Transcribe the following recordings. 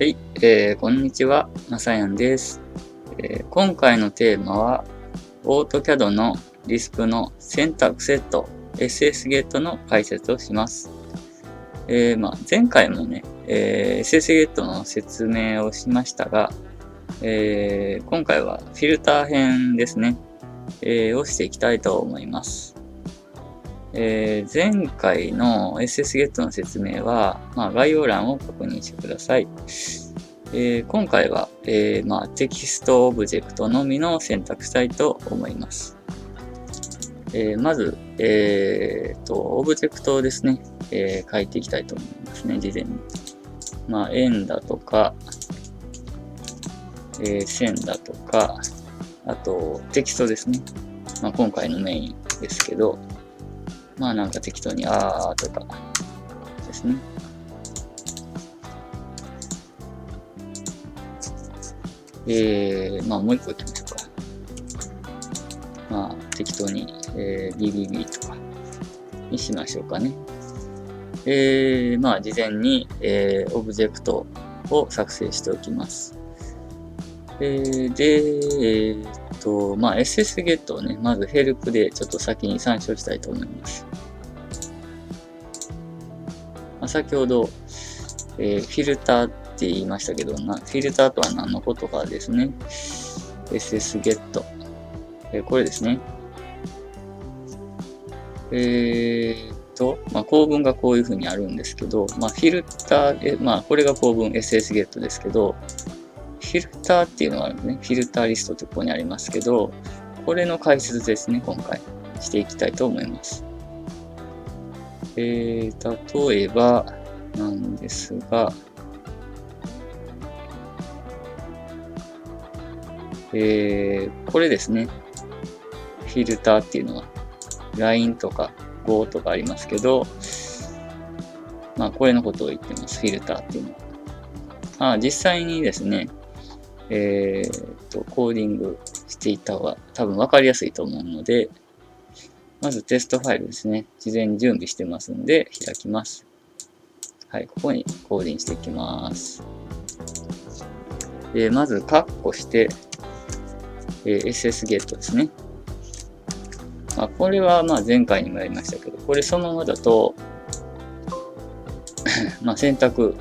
はい、こんにちは、まさやんです。今回のテーマは、AutoCAD のリスクの選択セット、SSGet の解説をします。前回もね、SSGet の説明をしましたが、今回はフィルター編ですね、をしていきたいと思います。前回の SSGet の説明は、概要欄を確認してください。今回は、テキストオブジェクトのみの選択したいと思います。まず、オブジェクトをですね、書いていきたいと思いますね、事前に。円だとか、線だとか、あとテキストですね。今回のメインですけど、なんか適当にとかですね。もう一個いきましょうか。適当に、BBB とかにしましょうかね。事前に、オブジェクトを作成しておきます。SSGet をね、まずヘルプでちょっと先に参照したいと思います。先ほど、フィルターって言いましたけど、フィルターとは何のことかですね。SSGet。これですね。構文がこういう風にあるんですけど、フィルター、これが構文 SSGet ですけど、フィルターっていうのがあるんですね。フィルターリストってここにありますけど、これの解説ですね、今回していきたいと思います。例えばなんですが、これですね。フィルターっていうのは、ラインとか5とかありますけど、これのことを言ってます。フィルターっていうのは。実際にですね、コーディングしていった方が多分分かりやすいと思うので、まずテストファイルですね。事前に準備してますんで、開きます。はい、ここにコーディングしていきます。まず、カッコして、SSGet ですね。これは前回にもやりましたけど、これそのままだと、選択、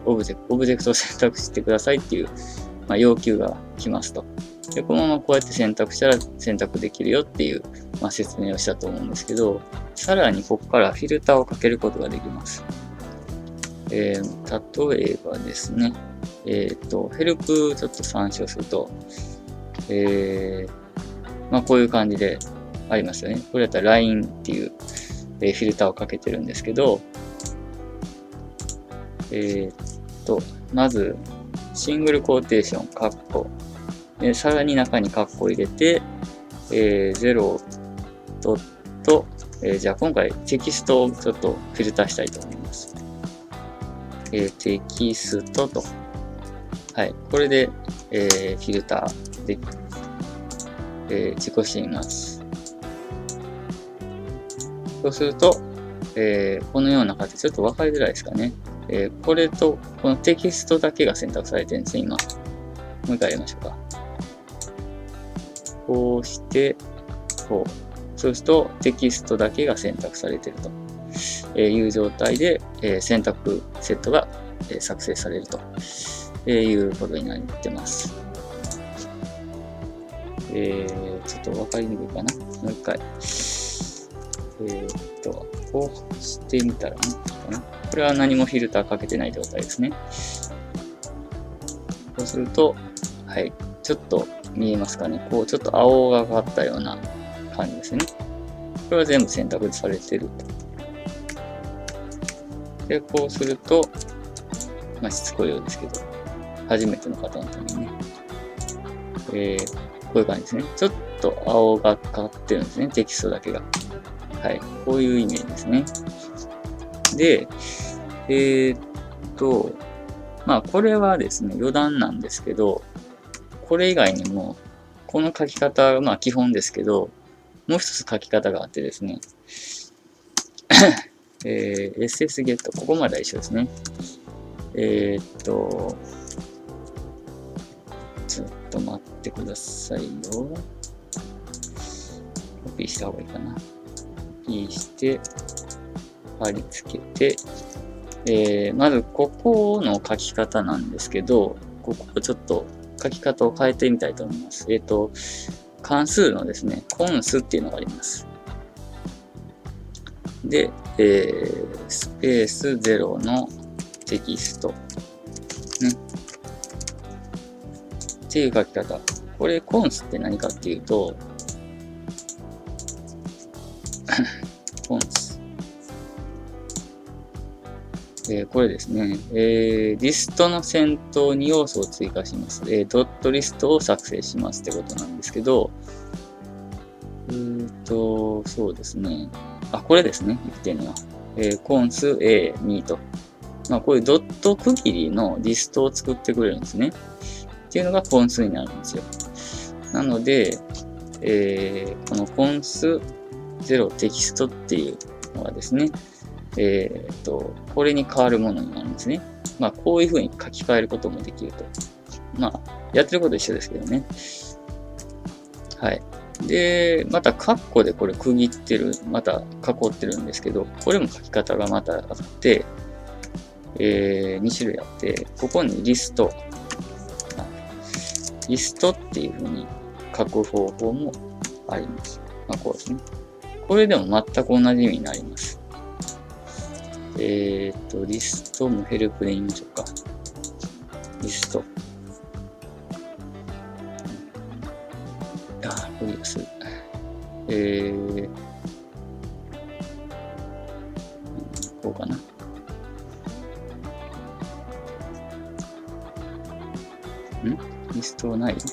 オブジェクトを選択してくださいっていう、要求が来ますと。で、このままこうやって選択したら選択できるよっていう、説明をしたと思うんですけど、さらにここからフィルターをかけることができます。例えばですね、ヘルプちょっと参照すると、こういう感じでありますよね。これだったら LINE っていう、フィルターをかけてるんですけど、まず、シングルコーテーション、カッコ。さらに中にカッコを入れて、0ドット、じゃあ今回テキストをちょっとフィルターしたいと思います。テキストと。はい。これで、フィルターで、実行してみます。そうすると、このような形、ちょっと分かりづらいですかね。これと、このテキストだけが選択されてるんですね、今。もう一回やりましょうか。こうして、こう。そうすると、テキストだけが選択されているという状態で、選択セットが作成されるということになってます。ちょっと分かりにくいかな。もう一回。こうしてみたらいいかな。これは何もフィルターかけてない状態ですね。そうすると、はい。ちょっと見えますかね。こう、ちょっと青がかったような感じですね。これは全部選択されてると。で、こうすると、しつこいようですけど、初めての方のためにね、こういう感じですね。ちょっと青がかってるんですね。テキストだけが。はい。こういうイメージですね。で、これはですね、余談なんですけど、これ以外にも、この書き方は基本ですけど、もう一つ書き方があってですね、SSGet、ここまでは一緒ですね。ちょっと待ってくださいよ。コピーした方がいいかな。コピーして、貼り付けて、まずここの書き方なんですけど、ここちょっと書き方を変えてみたいと思います。関数のですね、コンスっていうのがあります。で、スペース0のテキスト。ね。っていう書き方。これ、コンスって何かっていうと、コンス。これですね、リストの先頭に要素を追加します。ドットリストを作成しますってことなんですけど、そうですね。これですね、言ってるのは。コンス A2 と。こういうドット区切りのリストを作ってくれるんですね。っていうのがコンスになるんですよ。なので、このコンス0テキストっていうのがですね、これに変わるものになるんですね。こういう風に書き換えることもできると。やってること一緒ですけどね。はい。で、また、カッコでこれ区切ってる、また囲ってるんですけど、これも書き方がまたあって、2種類あって、ここにリストっていう風に書く方法もあります。こうですね。これでも全く同じ意味になります。リストもヘルプで言いましょうか。リスト。クリアする。こうかな。リストはない？ちょ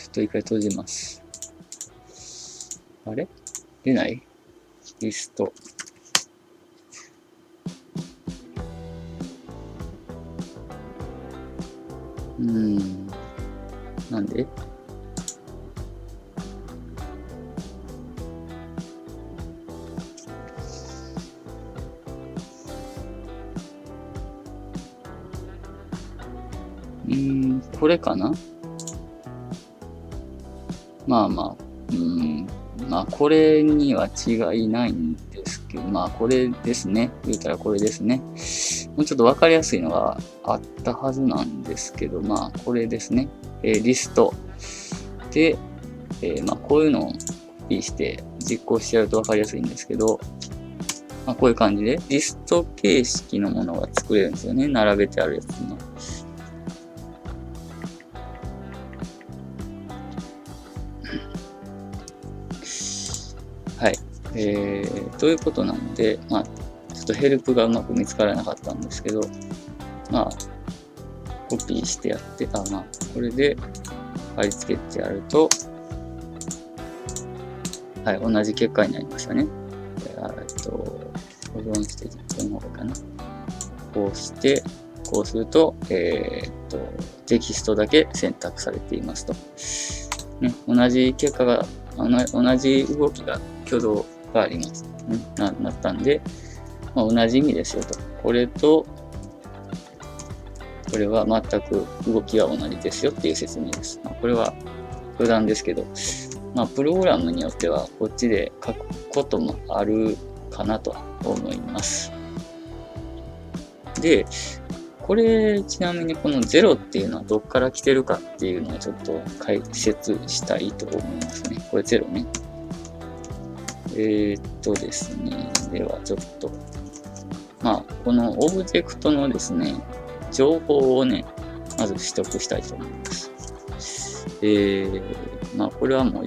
っと一回閉じます。あれ？出ない？リスト。なんで？これかな？これには違いないんですけど、これですね。言うたらこれですね。もうちょっとわかりやすいのがあったはずなんですけど、これですね。リスト。で、こういうのをコピーして実行しちゃうとわかりやすいんですけど、こういう感じでリスト形式のものが作れるんですよね。並べてあるやつね。はい。ということなので、ちょっとヘルプがうまく見つからなかったんですけど、コピーしてやって、これで貼り付けてやると、はい、同じ結果になりましたね。保存してこの方かな。こうして、こうすると、テキストだけ選択されていますと。ね、同じ結果が、同じ動きが挙動があります、ね。なったんで、同じ意味ですよと。これと、これは全く動きは同じですよっていう説明です。これは余談ですけど、プログラムによってはこっちで書くこともあるかなと思います。で、これちなみにこの0っていうのはどっから来てるかっていうのをちょっと解説したいと思いますね。これ0ね。ですね。ではちょっと、このオブジェクトのですね、情報をね、まず取得したいと思います。これはもう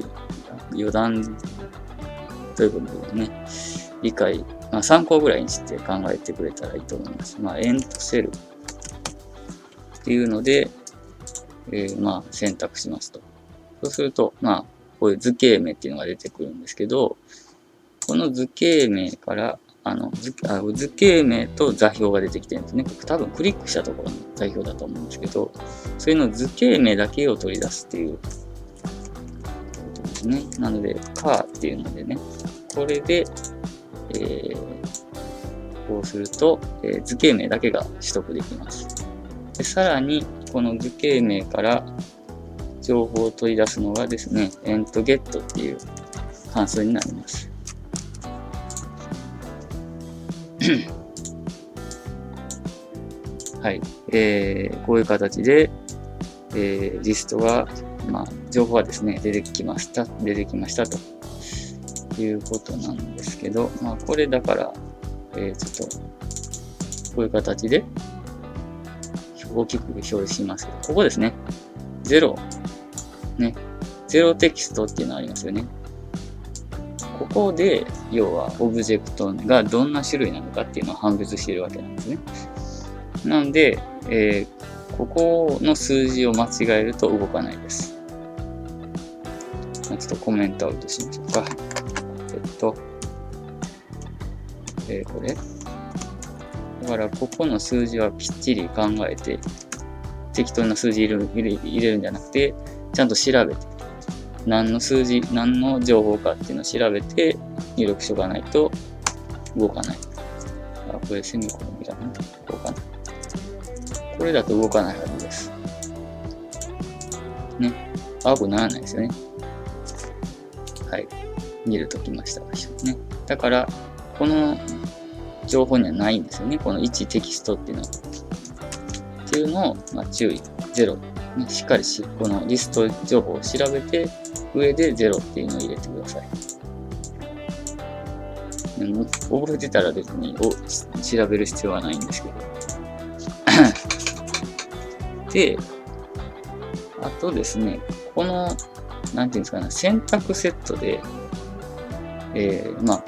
余談ということでね、理解、参考ぐらいにして考えてくれたらいいと思います。エントセルっていうので、選択しますと。そうすると、こういう図形名っていうのが出てくるんですけど、この図形名から、図形名と座標が出てきてるんですね。多分クリックしたところの座標だと思うんですけど、それの図形名だけを取り出すっていうことですね。なので、car っていうのでね、これで、こうすると、図形名だけが取得できます。でさらに、この図形名から情報を取り出すのがですね、EntGet っていう関数になります。はい。こういう形で、リストが、情報がですね、出てきましたということなんですけど、これだから、ちょっと、こういう形で大きく表示しますけど、ここですね。0、ね。0テキストっていうのありますよね。ここで、要は、オブジェクトがどんな種類なのかっていうのを判別しているわけなんですね。なので、ここの数字を間違えると動かないです。ちょっとコメントアウトしましょうか。これ。だから、ここの数字はきっちり考えて、適当な数字入れるんじゃなくて、ちゃんと調べて、何の情報かっていうのを調べて入力しとかないと動かない。これセミコロンいらない。動かない。これだと動かないはずです。ね。青くならないですよね。はい。見るときました。ね。だから、この情報にはないんですよね。この1テキストっていうのは。っていうのを、注意。0。ね、しっかりこのリスト情報を調べて、上で0っていうのを入れてください。覚えてたら別に調べる必要はないんですけど。で、あとですね、この、なんていうんですかね、選択セットで、こ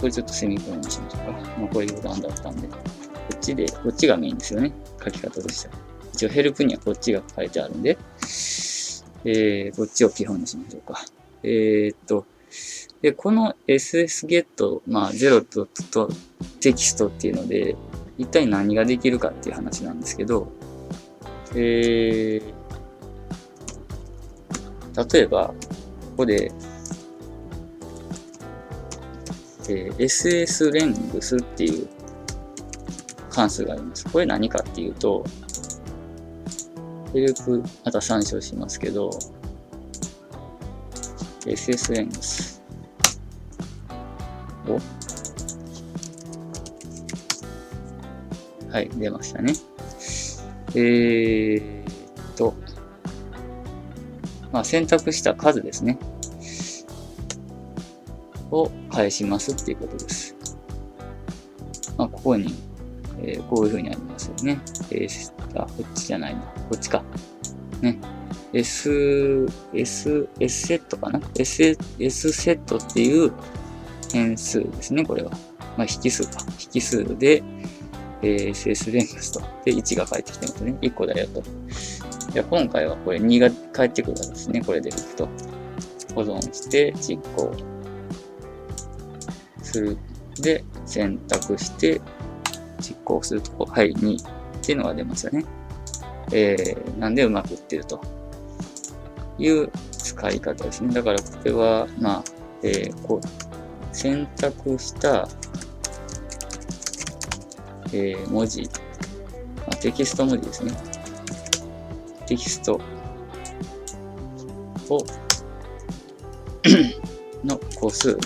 れちょっとセミコロンにしましょうか。こういうボタンだったんで、こっちがメインですよね。書き方としては。一応ヘルプにはこっちが書いてあるんで、こっちを基本にしましょうか。で、この ssget、0とテキストっていうので、一体何ができるかっていう話なんですけど、例えば、ここで、sslengs っていう関数があります。これ何かっていうと、ヘルプ、また参照しますけど、sslengs を、はい、出ましたね。選択した数ですね。を返しますっていうことです。ここに、こういう風にありますよね。こっちじゃないな。こっちか。ね。S セットかな ?S セットっていう変数ですね、これは。引数か。引数で、SS レングスと。で、1が返ってきてますね。1個だよと。じゃあ今回はこれ2が返ってくるわけですね。これでいくと。保存して実行する。で、選択して実行すると、はい、2っていうのが出ますよね。なんでうまくいってるという使い方ですね。だからこれは、こう、選択した、文字、テキスト文字ですね。テキストをの個数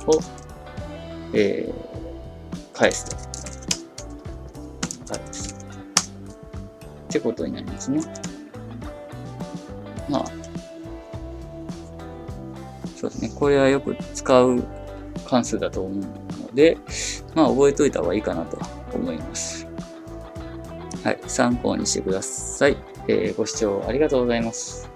を、返すと。ってことになりますね。そうですね。これはよく使う関数だと思うので、覚えておいた方がいいかなと思います。はい。参考にしてください。ご視聴ありがとうございます。